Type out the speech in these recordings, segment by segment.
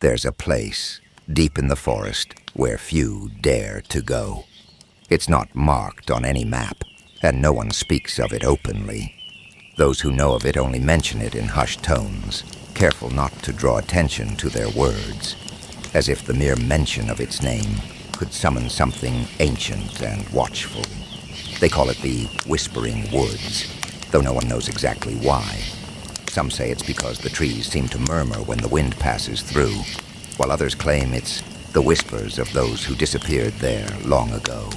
There's a place, deep in the forest, where few dare to go. It's not marked on any map, and no one speaks of it openly. Those who know of it only mention it in hushed tones, careful not to draw attention to their words, as if the mere mention of its name could summon something ancient and watchful. They call it the Whispering Woods, though no one knows exactly why. Some say it's because the trees seem to murmur when the wind passes through, while others claim it's the whispers of those who disappeared there long ago.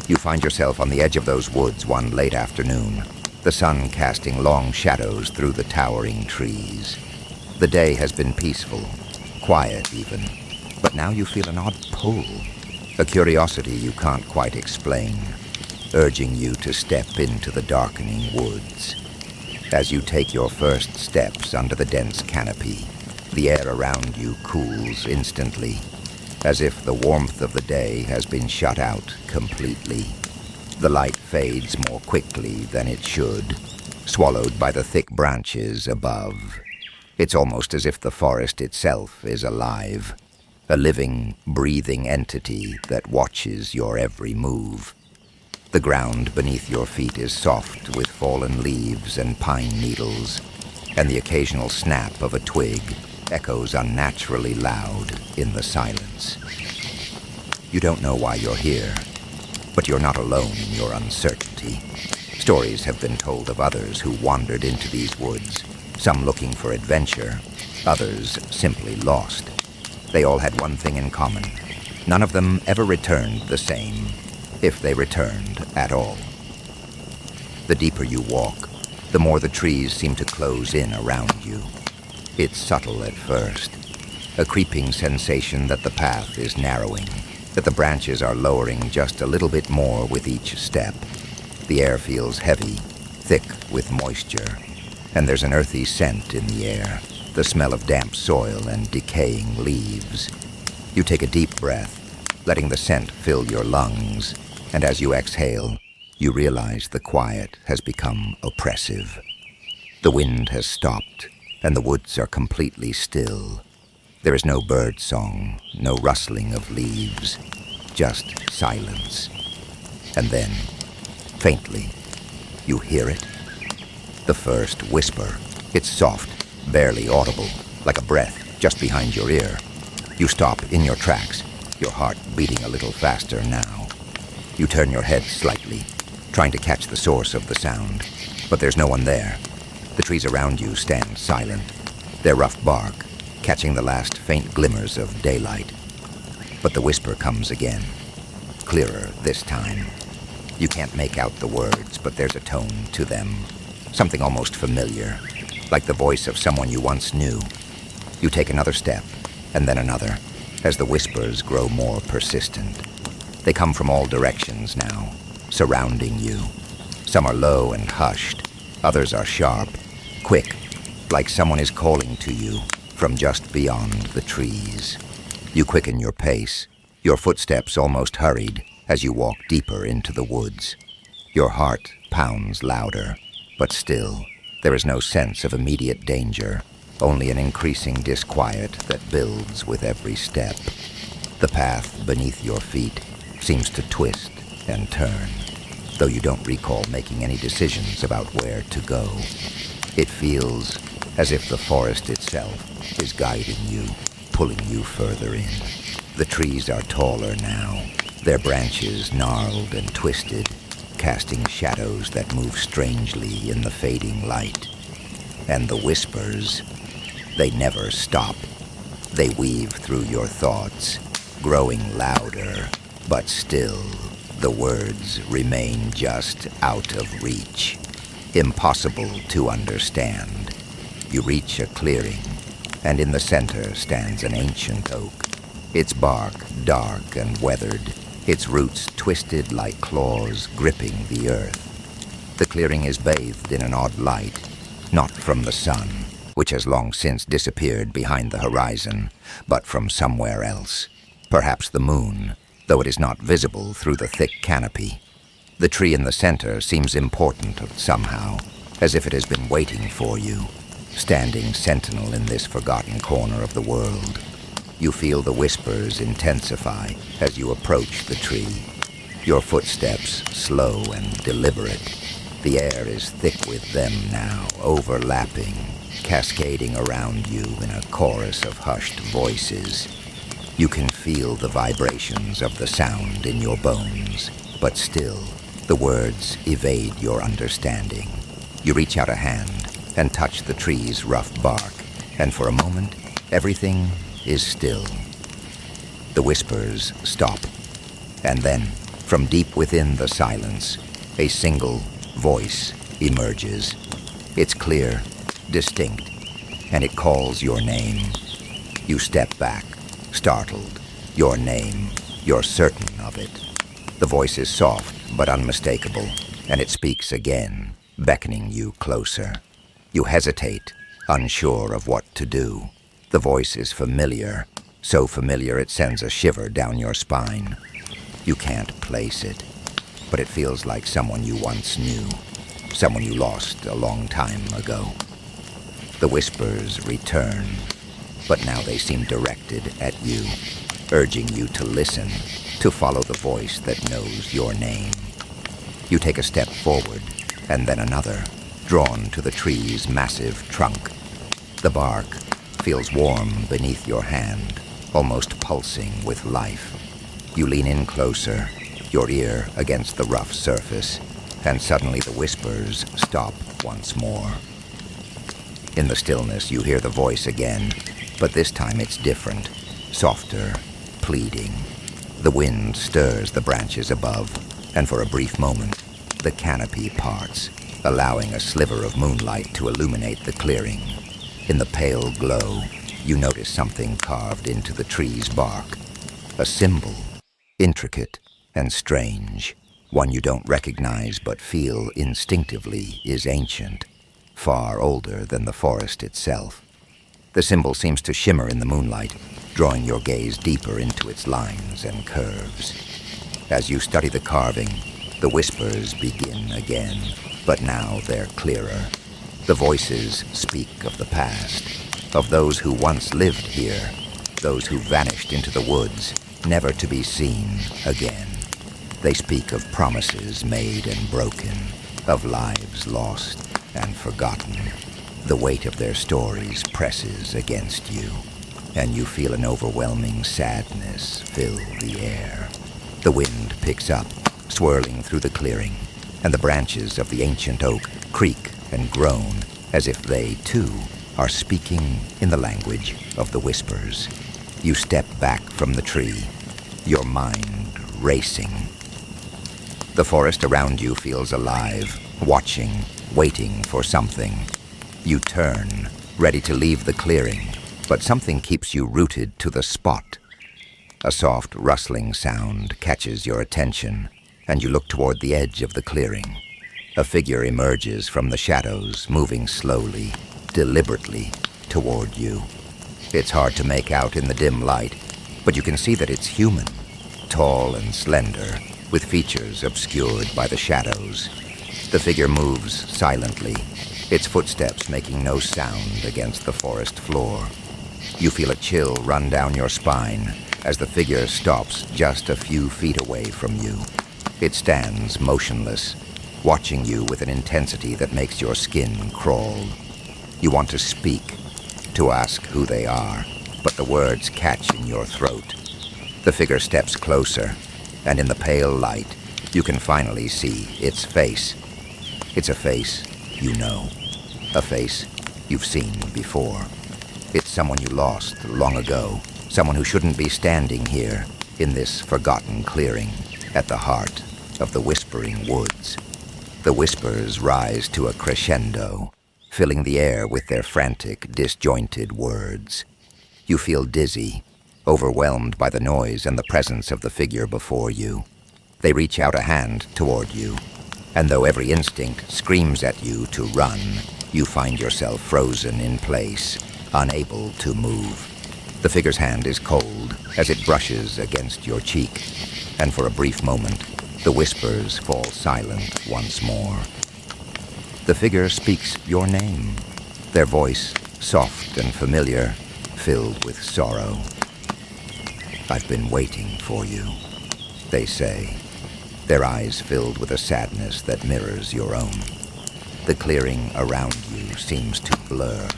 You find yourself on the edge of those woods one late afternoon, the sun casting long shadows through the towering trees. The day has been peaceful, quiet even, but now you feel an odd pull, a curiosity you can't quite explain, urging you to step into the darkening woods. As you take your first steps under the dense canopy, the air around you cools instantly, as if the warmth of the day has been shut out completely. The light fades more quickly than it should, swallowed by the thick branches above. It's almost as if the forest itself is alive, a living, breathing entity that watches your every move. The ground beneath your feet is soft with fallen leaves and pine needles, and the occasional snap of a twig echoes unnaturally loud in the silence. You don't know why you're here, but you're not alone in your uncertainty. Stories have been told of others who wandered into these woods, some looking for adventure, others simply lost. They all had one thing in common. None of them ever returned the same, if they returned at all. The deeper you walk, the more the trees seem to close in around you. It's subtle at first, a creeping sensation that the path is narrowing, that the branches are lowering just a little bit more with each step. The air feels heavy, thick with moisture, and there's an earthy scent in the air, the smell of damp soil and decaying leaves. You take a deep breath, letting the scent fill your lungs, and as you exhale, you realize the quiet has become oppressive. The wind has stopped, and the woods are completely still. There is no bird song, no rustling of leaves, just silence. And then, faintly, you hear it. The first whisper. It's soft, barely audible, like a breath just behind your ear. You stop in your tracks, your heart beating a little faster now. You turn your head slightly, trying to catch the source of the sound, but there's no one there. The trees around you stand silent, their rough bark catching the last faint glimmers of daylight. But the whisper comes again, clearer this time. You can't make out the words, but there's a tone to them, something almost familiar, like the voice of someone you once knew. You take another step, and then another, as the whispers grow more persistent. They come from all directions now, surrounding you. Some are low and hushed, others are sharp, quick, like someone is calling to you from just beyond the trees. You quicken your pace, your footsteps almost hurried as you walk deeper into the woods. Your heart pounds louder, but still, there is no sense of immediate danger, only an increasing disquiet that builds with every step. The path beneath your feet seems to twist and turn, though you don't recall making any decisions about where to go. It feels as if the forest itself is guiding you, pulling you further in. The trees are taller now, their branches gnarled and twisted, casting shadows that move strangely in the fading light. And the whispers, they never stop. They weave through your thoughts, growing louder, but still, the words remain just out of reach, impossible to understand. You reach a clearing, and in the center stands an ancient oak, its bark dark and weathered, its roots twisted like claws gripping the earth. The clearing is bathed in an odd light, not from the sun, which has long since disappeared behind the horizon, but from somewhere else, perhaps the moon, though it is not visible through the thick canopy. The tree in the center seems important somehow, as if it has been waiting for you, standing sentinel in this forgotten corner of the world. You feel the whispers intensify as you approach the tree. Your footsteps slow and deliberate. The air is thick with them now, overlapping, cascading around you in a chorus of hushed voices. You can feel the vibrations of the sound in your bones, but still, the words evade your understanding. You reach out a hand and touch the tree's rough bark, and for a moment, everything is still. The whispers stop, and then, from deep within the silence, a single voice emerges. It's clear, distinct, and it calls your name. You step back, startled. Your name, you're certain of it. The voice is soft but unmistakable, and it speaks again, beckoning you closer. You hesitate, unsure of what to do. The voice is familiar, so familiar it sends a shiver down your spine. You can't place it, but it feels like someone you once knew, someone you lost a long time ago. The whispers return, but now they seem directed at you, urging you to listen, to follow the voice that knows your name. You take a step forward, and then another, drawn to the tree's massive trunk. The bark feels warm beneath your hand, almost pulsing with life. You lean in closer, your ear against the rough surface, and suddenly the whispers stop once more. In the stillness, you hear the voice again, but this time it's different, softer, pleading. The wind stirs the branches above, and for a brief moment, the canopy parts, allowing a sliver of moonlight to illuminate the clearing. In the pale glow, you notice something carved into the tree's bark, a symbol, intricate and strange, one you don't recognize but feel instinctively is ancient, far older than the forest itself. The symbol seems to shimmer in the moonlight, drawing your gaze deeper into its lines and curves. As you study the carving, the whispers begin again, but now they're clearer. The voices speak of the past, of those who once lived here, those who vanished into the woods, never to be seen again. They speak of promises made and broken, of lives lost and forgotten. The weight of their stories presses against you, and you feel an overwhelming sadness fill the air. The wind picks up, swirling through the clearing, and the branches of the ancient oak creak and groan as if they, too, are speaking in the language of the whispers. You step back from the tree, your mind racing. The forest around you feels alive, watching, waiting for something. You turn, ready to leave the clearing, but something keeps you rooted to the spot. A soft rustling sound catches your attention, and you look toward the edge of the clearing. A figure emerges from the shadows, moving slowly, deliberately, toward you. It's hard to make out in the dim light, but you can see that it's human, tall and slender, with features obscured by the shadows. The figure moves silently, its footsteps making no sound against the forest floor. You feel a chill run down your spine as the figure stops just a few feet away from you. It stands motionless, watching you with an intensity that makes your skin crawl. You want to speak, to ask who they are, but the words catch in your throat. The figure steps closer, and in the pale light, you can finally see its face. It's a face you know, a face you've seen before. It's someone you lost long ago, someone who shouldn't be standing here in this forgotten clearing at the heart of the whispering woods. The whispers rise to a crescendo, filling the air with their frantic, disjointed words. You feel dizzy, overwhelmed by the noise and the presence of the figure before you. They reach out a hand toward you, and though every instinct screams at you to run, you find yourself frozen in place, unable to move. The figure's hand is cold as it brushes against your cheek, and for a brief moment, the whispers fall silent once more. The figure speaks your name, their voice soft and familiar, filled with sorrow. I've been waiting for you, they say, their eyes filled with a sadness that mirrors your own. The clearing around you seems to blur,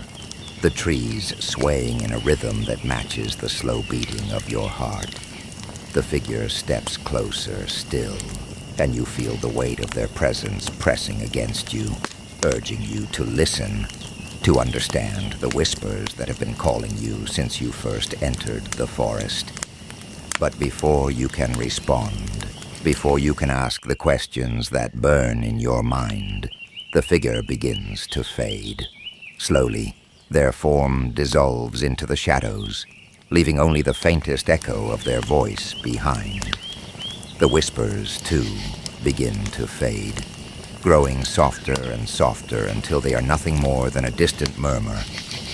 the trees swaying in a rhythm that matches the slow beating of your heart. The figure steps closer still, and you feel the weight of their presence pressing against you, urging you to listen, to understand the whispers that have been calling you since you first entered the forest. But before you can respond, before you can ask the questions that burn in your mind, the figure begins to fade. Slowly, their form dissolves into the shadows, leaving only the faintest echo of their voice behind. The whispers, too, begin to fade, growing softer and softer until they are nothing more than a distant murmur,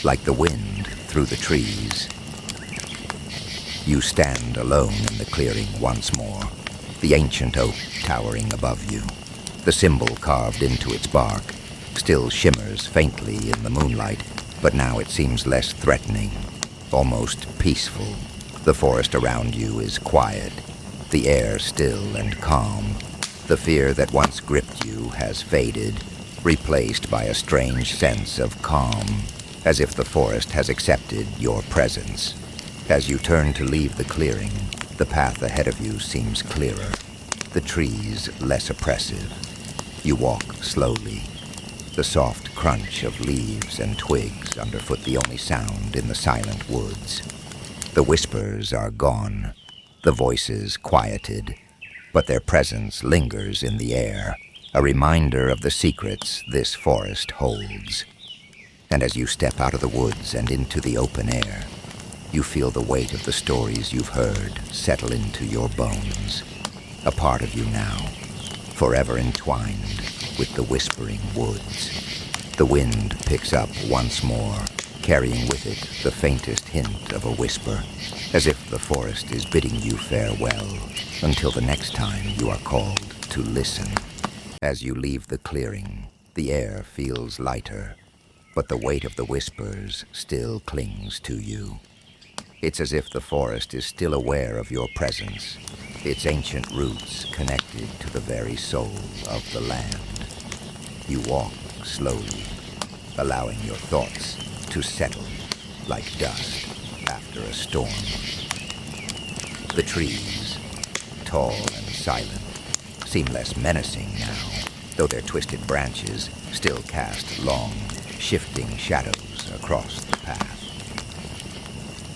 like the wind through the trees. You stand alone in the clearing once more, the ancient oak towering above you. The symbol carved into its bark still shimmers faintly in the moonlight, but now it seems less threatening, almost peaceful. The forest around you is quiet, the air still and calm. The fear that once gripped you has faded, replaced by a strange sense of calm, as if the forest has accepted your presence. As you turn to leave the clearing, the path ahead of you seems clearer, the trees less oppressive. You walk slowly, the soft crunch of leaves and twigs underfoot the only sound in the silent woods. The whispers are gone, the voices quieted, but their presence lingers in the air, a reminder of the secrets this forest holds. And as you step out of the woods and into the open air, you feel the weight of the stories you've heard settle into your bones, a part of you now, forever entwined with the whispering woods. The wind picks up once more, carrying with it the faintest hint of a whisper, as if the forest is bidding you farewell until the next time you are called to listen. As you leave the clearing, the air feels lighter, but the weight of the whispers still clings to you. It's as if the forest is still aware of your presence, its ancient roots connected to the very soul of the land. You walk slowly, allowing your thoughts to settle like dust after a storm. The trees, tall and silent, seem less menacing now, though their twisted branches still cast long, shifting shadows across the path.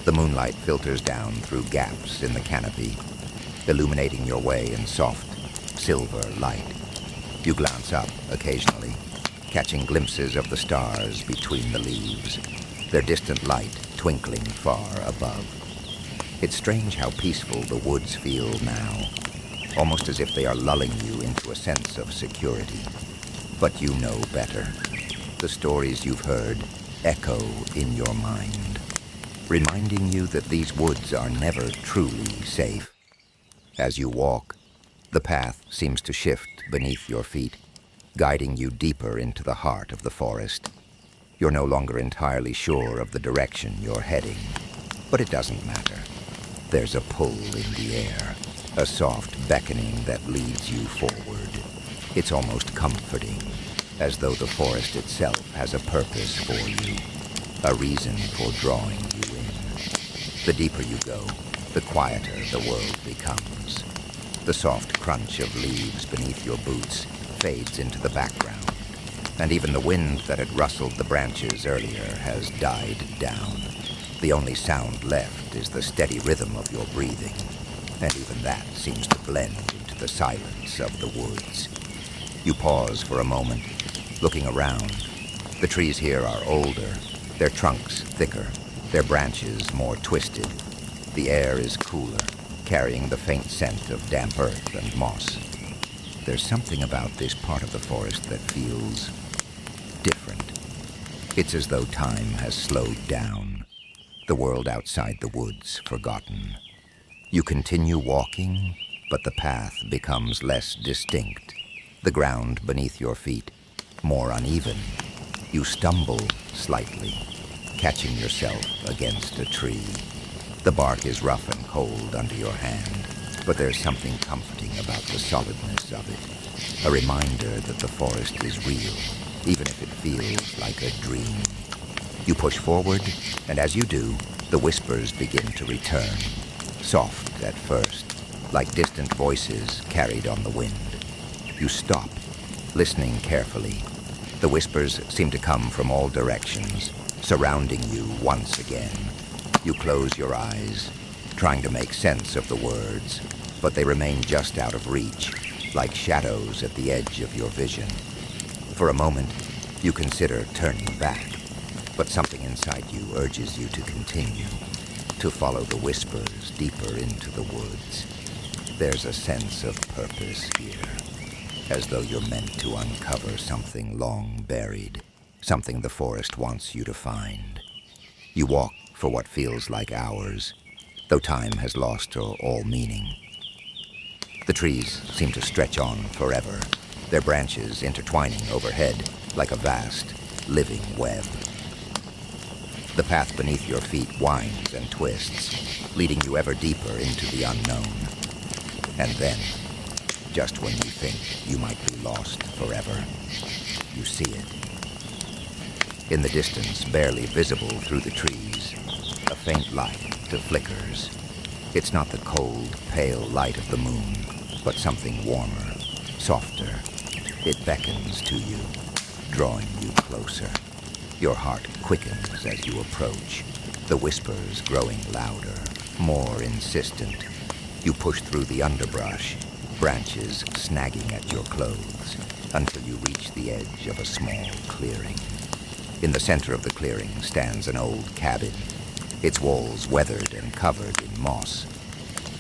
The moonlight filters down through gaps in the canopy, illuminating your way in soft, silver light. You glance up occasionally, catching glimpses of the stars between the leaves, their distant light twinkling far above. It's strange how peaceful the woods feel now, almost as if they are lulling you into a sense of security. But you know better. The stories you've heard echo in your mind, reminding you that these woods are never truly safe. As you walk, the path seems to shift beneath your feet, guiding you deeper into the heart of the forest. You're no longer entirely sure of the direction you're heading, but it doesn't matter. There's a pull in the air, a soft beckoning that leads you forward. It's almost comforting, as though the forest itself has a purpose for you, a reason for drawing you in. The deeper you go, the quieter the world becomes. The soft crunch of leaves beneath your boots fades into the background, and even the wind that had rustled the branches earlier has died down. The only sound left is the steady rhythm of your breathing, and even that seems to blend into the silence of the woods. You pause for a moment, looking around. The trees here are older, their trunks thicker, their branches more twisted. The air is cooler, carrying the faint scent of damp earth and moss. There's something about this part of the forest that feels different. It's as though time has slowed down, the world outside the woods forgotten. You continue walking, but the path becomes less distinct, the ground beneath your feet more uneven. You stumble slightly, catching yourself against a tree. The bark is rough and cold under your hand, but there's something comforting about the solidness of it. A reminder that the forest is real, even if it feels like a dream. You push forward, and as you do, the whispers begin to return. Soft at first, like distant voices carried on the wind. You stop, listening carefully. The whispers seem to come from all directions, surrounding you once again. You close your eyes, trying to make sense of the words, but they remain just out of reach, like shadows at the edge of your vision. For a moment, you consider turning back, but something inside you urges you to continue, to follow the whispers deeper into the woods. There's a sense of purpose here, as though you're meant to uncover something long buried, something the forest wants you to find. You walk for what feels like hours, though time has lost all meaning. The trees seem to stretch on forever, their branches intertwining overhead like a vast, living web. The path beneath your feet winds and twists, leading you ever deeper into the unknown. And then, just when you think you might be lost forever, you see it. In the distance, barely visible through the trees, a faint light that flickers. It's not the cold, pale light of the moon, but something warmer, softer. It beckons to you, drawing you closer. Your heart quickens as you approach, the whispers growing louder, more insistent. You push through the underbrush, branches snagging at your clothes, until you reach the edge of a small clearing. In the center of the clearing stands an old cabin, its walls weathered and covered in moss.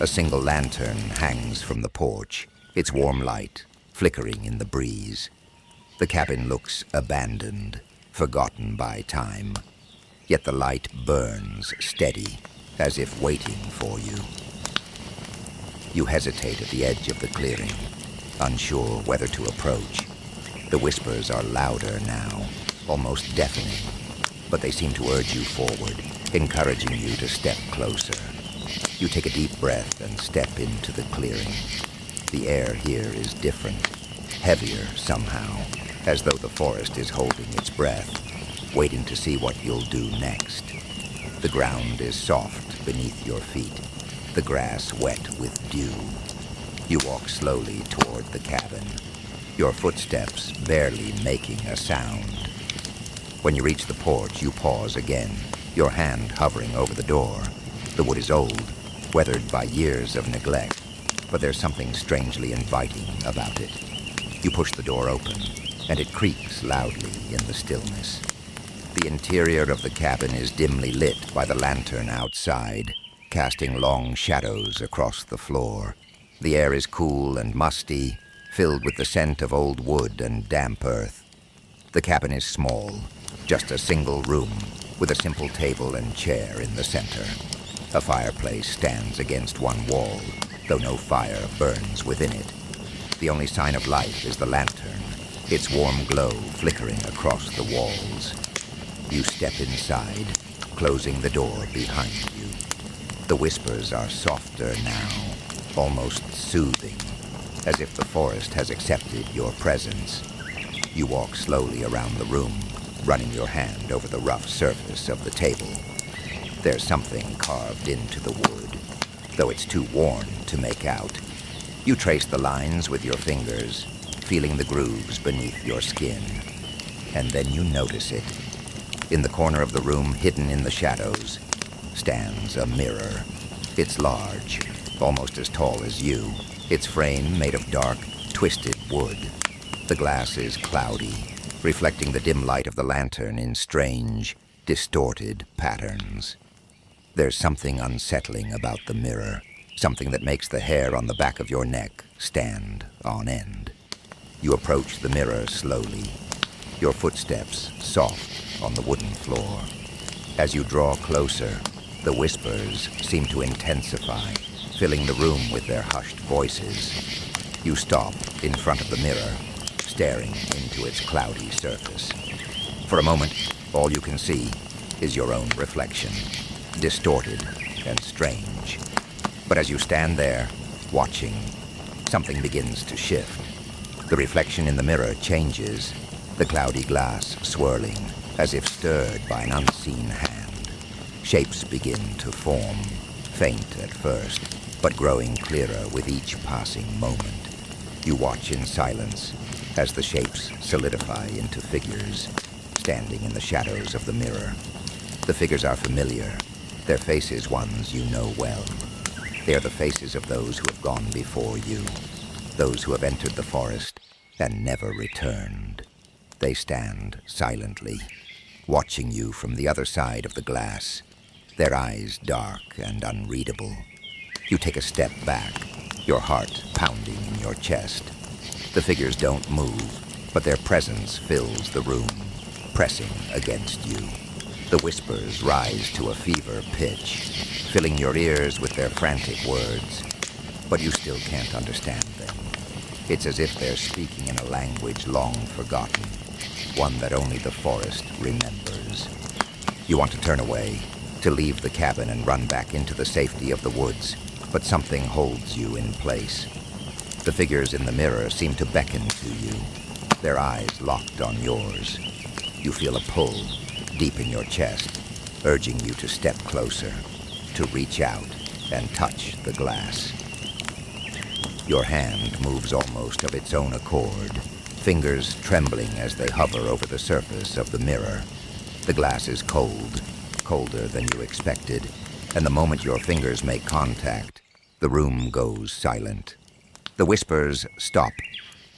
A single lantern hangs from the porch, its warm light flickering in the breeze. The cabin looks abandoned, forgotten by time, yet the light burns steady, as if waiting for you. You hesitate at the edge of the clearing, unsure whether to approach. The whispers are louder now, almost deafening, but they seem to urge you forward, encouraging you to step closer. You take a deep breath and step into the clearing. The air here is different, heavier somehow, as though the forest is holding its breath, waiting to see what you'll do next. The ground is soft beneath your feet, the grass wet with dew. You walk slowly toward the cabin, your footsteps barely making a sound. When you reach the porch, you pause again, your hand hovering over the door. The wood is old, weathered by years of neglect, but there's something strangely inviting about it. You push the door open, and it creaks loudly in the stillness. The interior of the cabin is dimly lit by the lantern outside, casting long shadows across the floor. The air is cool and musty, filled with the scent of old wood and damp earth. The cabin is small, just a single room, with a simple table and chair in the center. A fireplace stands against one wall, though no fire burns within it. The only sign of life is the lantern, its warm glow flickering across the walls. You step inside, closing the door behind you. The whispers are softer now, almost soothing, as if the forest has accepted your presence. You walk slowly around the room, running your hand over the rough surface of the table. There's something carved into the wood, though it's too worn to make out. You trace the lines with your fingers, feeling the grooves beneath your skin. And then you notice it. In the corner of the room, hidden in the shadows, stands a mirror. It's large, almost as tall as you, its frame made of dark, twisted wood. The glass is cloudy, reflecting the dim light of the lantern in strange, distorted patterns. There's something unsettling about the mirror, something that makes the hair on the back of your neck stand on end. You approach the mirror slowly, your footsteps soft on the wooden floor. As you draw closer, the whispers seem to intensify, filling the room with their hushed voices. You stop in front of the mirror, staring into its cloudy surface. For a moment, all you can see is your own reflection, distorted, and strange. But as you stand there, watching, something begins to shift. The reflection in the mirror changes, the cloudy glass swirling, as if stirred by an unseen hand. Shapes begin to form, faint at first, but growing clearer with each passing moment. You watch in silence as the shapes solidify into figures, standing in the shadows of the mirror. The figures are familiar, their faces ones you know well. They are the faces of those who have gone before you, those who have entered the forest and never returned. They stand silently, watching you from the other side of the glass, their eyes dark and unreadable. You take a step back, your heart pounding in your chest. The figures don't move, but their presence fills the room, pressing against you. The whispers rise to a fever pitch, filling your ears with their frantic words, but you still can't understand them. It's as if they're speaking in a language long forgotten, one that only the forest remembers. You want to turn away, to leave the cabin and run back into the safety of the woods, but something holds you in place. The figures in the mirror seem to beckon to you, their eyes locked on yours. You feel a pull deep in your chest, urging you to step closer, to reach out and touch the glass. Your hand moves almost of its own accord, fingers trembling as they hover over the surface of the mirror. The glass is cold, colder than you expected, and the moment your fingers make contact, the room goes silent. The whispers stop.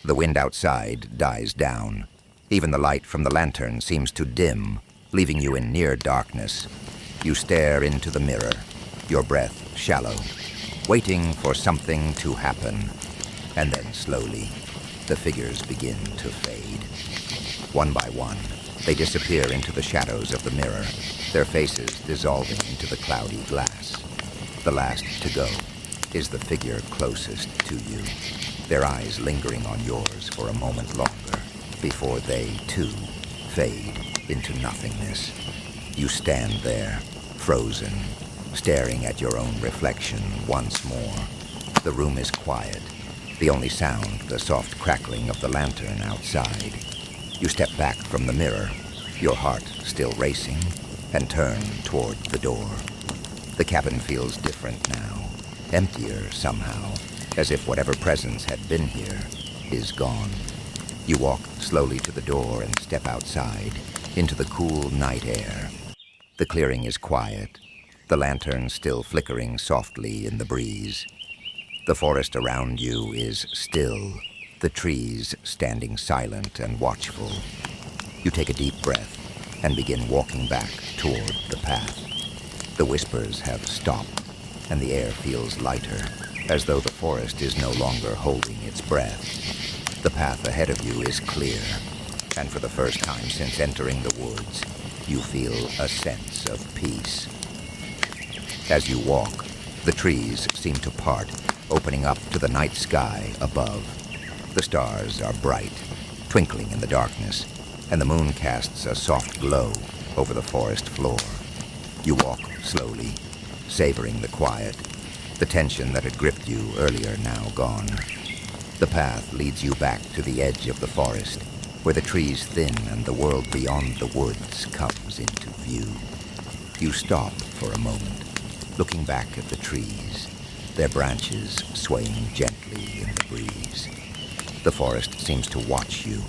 The wind outside dies down. Even the light from the lantern seems to dim, leaving you in near darkness. You stare into the mirror, your breath shallow, waiting for something to happen. And then slowly, the figures begin to fade. One by one, they disappear into the shadows of the mirror, their faces dissolving into the cloudy glass. The last to go is the figure closest to you, their eyes lingering on yours for a moment longer, before they, too, fade into nothingness. You stand there, frozen, staring at your own reflection once more. The room is quiet, the only sound the soft crackling of the lantern outside. You step back from the mirror, your heart still racing, and turn toward the door. The cabin feels different now, emptier somehow, as if whatever presence had been here is gone. You walk slowly to the door and step outside, into the cool night air. The clearing is quiet, the lantern still flickering softly in the breeze. The forest around you is still, the trees standing silent and watchful. You take a deep breath and begin walking back toward the path. The whispers have stopped, and the air feels lighter, as though the forest is no longer holding its breath. The path ahead of you is clear, and for the first time since entering the woods, you feel a sense of peace. As you walk, the trees seem to part, opening up to the night sky above. The stars are bright, twinkling in the darkness, and the moon casts a soft glow over the forest floor. You walk slowly, savoring the quiet, the tension that had gripped you earlier now gone. The path leads you back to the edge of the forest, where the trees thin and the world beyond the woods comes into view. You stop for a moment, looking back at the trees, their branches swaying gently in the breeze. The forest seems to watch you,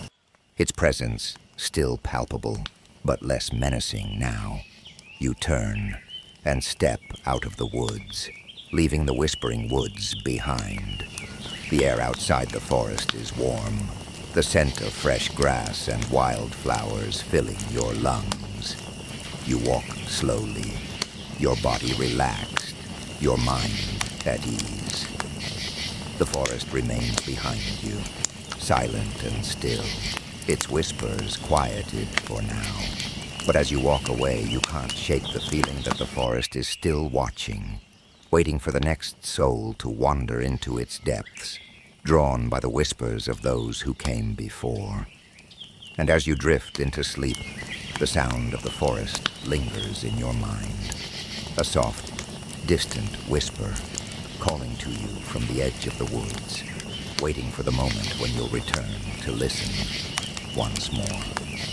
its presence still palpable, but less menacing now. You turn and step out of the woods, leaving the whispering woods behind. The air outside the forest is warm, the scent of fresh grass and wildflowers filling your lungs. You walk slowly, your body relaxed, your mind at ease. The forest remains behind you, silent and still, its whispers quieted for now. But as you walk away, you can't shake the feeling that the forest is still watching, waiting for the next soul to wander into its depths, drawn by the whispers of those who came before. And as you drift into sleep, the sound of the forest lingers in your mind, a soft, distant whisper, calling to you from the edge of the woods, waiting for the moment when you'll return to listen once more.